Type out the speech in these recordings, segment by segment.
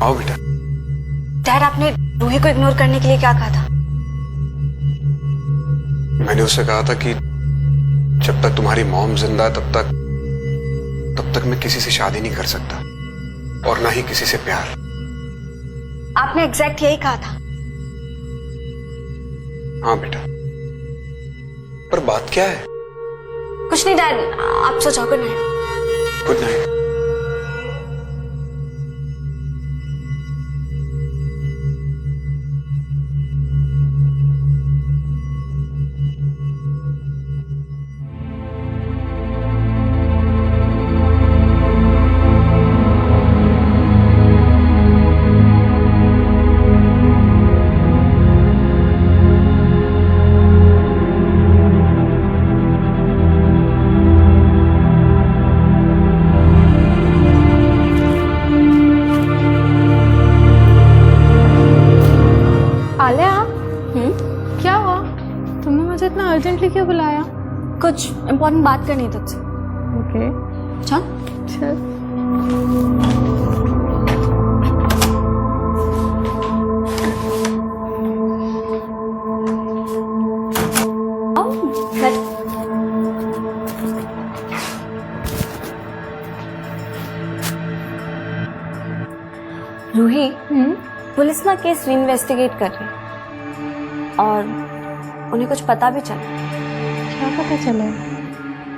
आओ बेटा। डैड, आपने रूही को इग्नोर करने के लिए क्या कहा था? मैंने उससे कहा था कि जब तक तुम्हारी मॉम जिंदा है तब तक मैं किसी से शादी नहीं कर सकता और ना ही किसी से प्यार। आपने एग्जैक्ट यही कहा था। हाँ बेटा, पर बात क्या है? कुछ नहीं डैड, आप सो जाओ। Good night. Good night. Alia, क्या हुआ? तुमने मुझे इतना अर्जेंटली क्यों बुलाया? कुछ इम्पोर्टेंट बात करनी है तुझसे। ओके, चल। चल। आओ, बैठ। रूही, पुलिस ना केस इन्वेस्टिगेट कर रही है और उन्हें कुछ पता भी चला। क्या पता चला?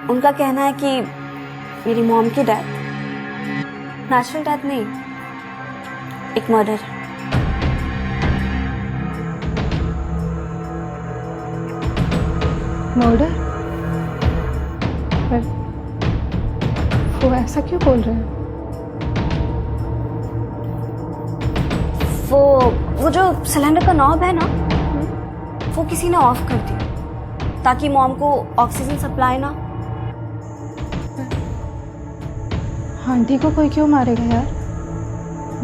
उनका कहना है कि मेरी मॉम की डेथ नेचुरल डेथ नहीं, एक मर्डर है। मर्डर? पर वो ऐसा क्यों बोल रहे हैं? वो जो सिलेंडर का नॉब है ना, वो किसी ने ऑफ कर दिया ताकि मॉम को ऑक्सीजन सप्लाई ना। आंटी को कोई क्यों मारेगा यार?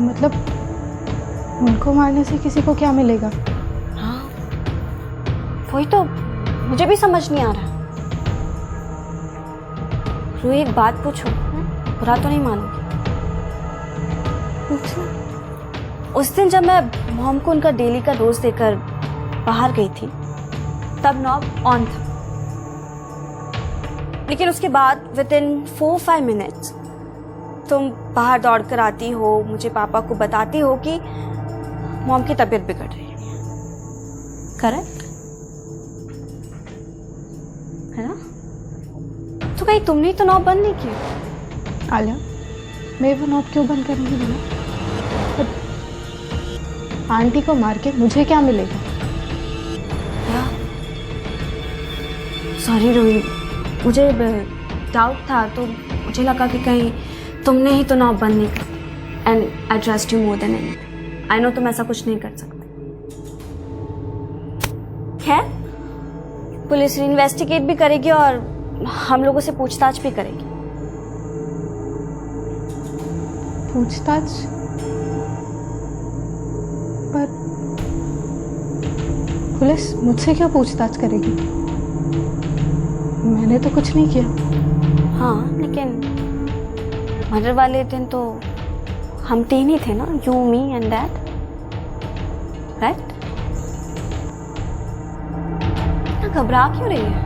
मतलब उनको मारने से किसी को क्या मिलेगा? हाँ, वही तो मुझे भी समझ नहीं आ रहा। रूही, एक बात पूछो, बुरा तो नहीं मानोगी? पूछो। उस दिन जब मैं मॉम को उनका डेली का डोज देकर बाहर गई थी तब नॉब ऑन था, लेकिन उसके बाद विद इन 4-5 मिनट्स तुम बाहर दौड़ कर आती हो, मुझे पापा को बताती हो कि मॉम की तबीयत बिगड़ रही है। करेक्ट है ना? तो कहीं तुमने तो नॉब बंद नहीं किया? आलिया, मैं वो नॉब क्यों बंद करूंगी बोला? आंटी को मार के मुझे क्या मिलेगा? सॉरी रोही, मुझे डाउट था तो मुझे लगा कि कहीं तुमने ही तो नॉब बंद नहीं कर। And I trust you more than anything. I know तुम ऐसा कुछ नहीं कर सकते। खैर, पुलिस इन्वेस्टिगेट भी करेगी और हम लोगों से पूछताछ भी करेगी। पूछताछ? पर पुलिस मुझसे क्यों पूछताछ करेगी? मैंने तो कुछ नहीं किया। हाँ, लेकिन मर्डर वाले दिन तो हम 3 ही थे ना, you, me and dad, right? घबरा क्यों रही है?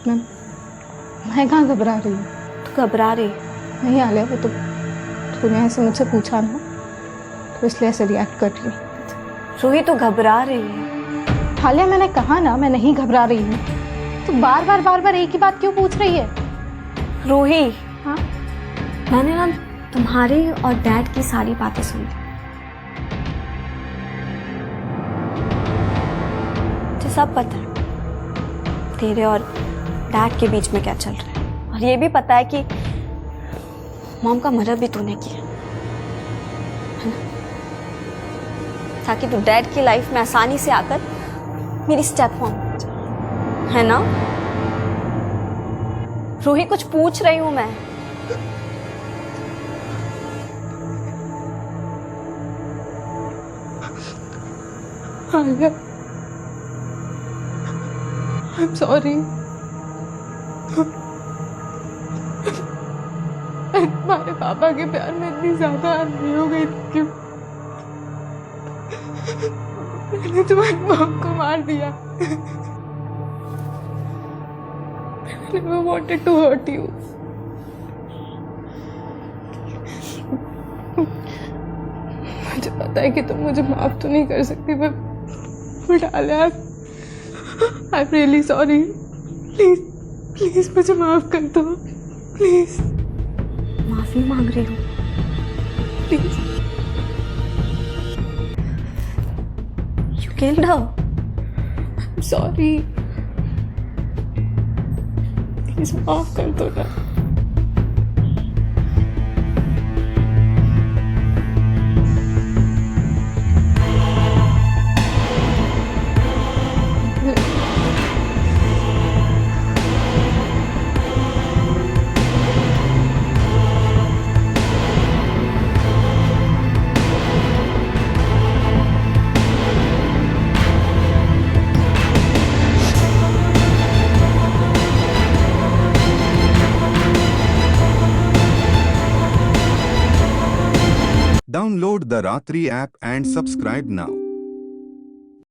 मैं कहाँ घबरा रही हूँ? तो घबरा रही है। नहीं आलिया, वो तो तूने ऐसे मुझसे पूछा ना, तो इसलिए ऐसे रिएक्ट कर रही हूँ। रूही, तो घबरा रही है। आलिया, मैंने कहा ना मैं नहीं घबरा रही हूँ। तो बार बार एक ही बात क्यों पूछ रही है? रूही, हाँ? मैंने ना तुम्हारी और डैड की सारी बातें सुन ली। मुझे सब पता है तेरे और डैड के बीच में क्या चल रहा है, और ये भी पता है कि मॉम का मर्डर भी तूने किया है ना, ताकि तू डैड की लाइफ में आसानी से आकर मेरी स्टेप मॉम है ना? रूही, कुछ पूछ रही हूं मैं। Alia, I'm sorry. तुम्हारे पापा के प्यार में इतनी ज्यादा अंधी हो गई थी क्यों? मैंने तुम्हारी मॉम को मार दिया। I never wanted to hurt you. मुझे पता है कि तुम मुझे माफ तो नहीं कर सकती, but Alia, I'm really sorry. Please please मुझे माफ कर दो, प्लीज माफी मांग रही हूँ। Please. You killed her. I'm sorry. Please माफ कर दो ना। Download the Ratri app and subscribe now.